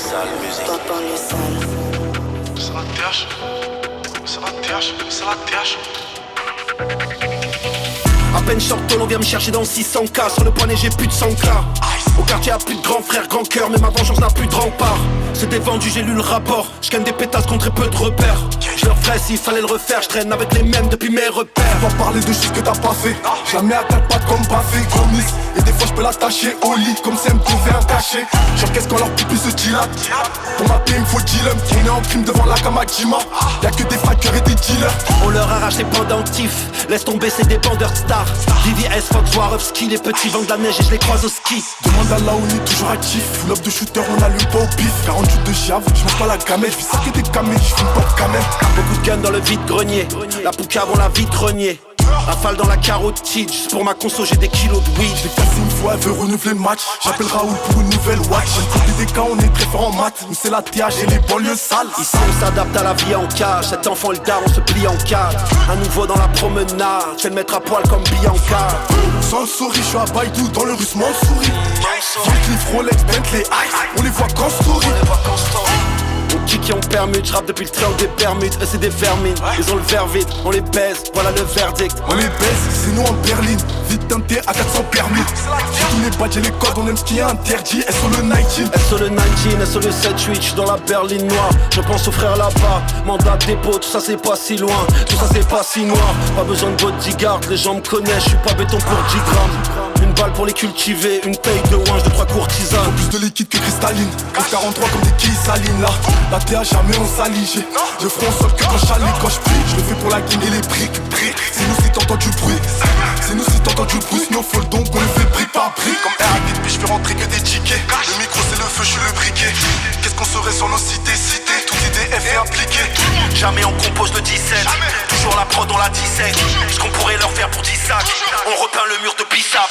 sale musique. Pop en le sale. C'est la TH. C'est la TH. C'est la TH. À peine sortant, on vient me chercher dans 600K. Sur le poignet j'ai plus de 100K. Au quartier y'a plus de grands frères, grand cœur. Mais ma vengeance n'a plus de rempart. C'était vendu, j'ai lu le rapport. J'gagne des pétasses contre très peu de repères. Je leur ferais s'il fallait le refaire. J'traîne avec les mêmes depuis mes repères. On va parler de choses que t'as pas fait. Je la mets à 4 pattes comme Baffé, Gomis. Et des fois je peux l'attacher au lit comme si elle me devait un cachet. J'encaisse quand leur pipi se dilate. Pour ma paix il me faut Dylan. On est en crime devant la Kamakima. Y'a que des frackers et des dealers. On leur arrache les pendentifs. Laisse tomber, c'est des bandeurs de stars. VVS, Fox, Swarovski. Les petits vendent de la neige et je les croise au ski. Demande à là on est toujours actif. Full up de shooter, on allume pas au pif. 48 de chiave, je mange pas la gamelle. Je fais ça que des camés, je fume pas de camel. Beaucoup de guns dans le vide-grenier. La poucave on la vite renié. Rafale dans la carotide. Juste pour ma conso j'ai des kilos de weed. Je l'ai cassé une fois, elle veut renouveler le match. J'appelle Raoul pour une nouvelle watch. J'ai le des cas, on est très fort en maths. Nous c'est la TH et les banlieues sales. Ici on s'adapte à la vie en cage. Cet enfant le daron se plie en quatre. Un nouveau dans la promenade. Fais le mettre à poil comme Bianca. Sans le souris, je suis à Baïdou dans le russe, souris. Cliff, Rolex, Bentley, Ice. On les voit qu'en story. Qui ont permis, j'rappe depuis le triangle des Bermudes. Eux c'est des vermines, ils ont le verre vide. On les baise, voilà le verdict. On les baise, c'est nous en berline. Vite teinté à 400 permis. Sur tous les badges et les codes, on aime ce qui est interdit. Elles sont le 19. Elles sont le 19, elles sont le 7-8. J'suis dans la berline noire, je pense aux frères là-bas. Mandat de dépôt, tout ça c'est pas si loin. Tout ça c'est pas si noir. Pas besoin de bodyguard, les gens me connaissent. J'suis pas béton pour 10 grammes. Une balle pour les cultiver, une taille de ouinge de 3 courtisanes. Plus de liquide que cristalline. 43 comme des quilles salines là. La TH jamais on s'allie. Je ferai en sorte que quand j'allais, quand je prie, je le fais pour la guine et les briques. C'est nous si t'entends du bruit. C'est nous si t'entends du bruit. Sinon faut le don qu'on le fait brique par brique. Comme R8, puis je fais rentrer que des tickets. Le micro c'est le feu, je suis le briquet. Qu'est-ce qu'on serait sans nos cités? Toute idée est appliquée. Jamais on compose le 17. Toujours la prod on la dissèque. Ce qu'on pourrait leur faire pour 10 sacs. On repeint le mur de Bissap.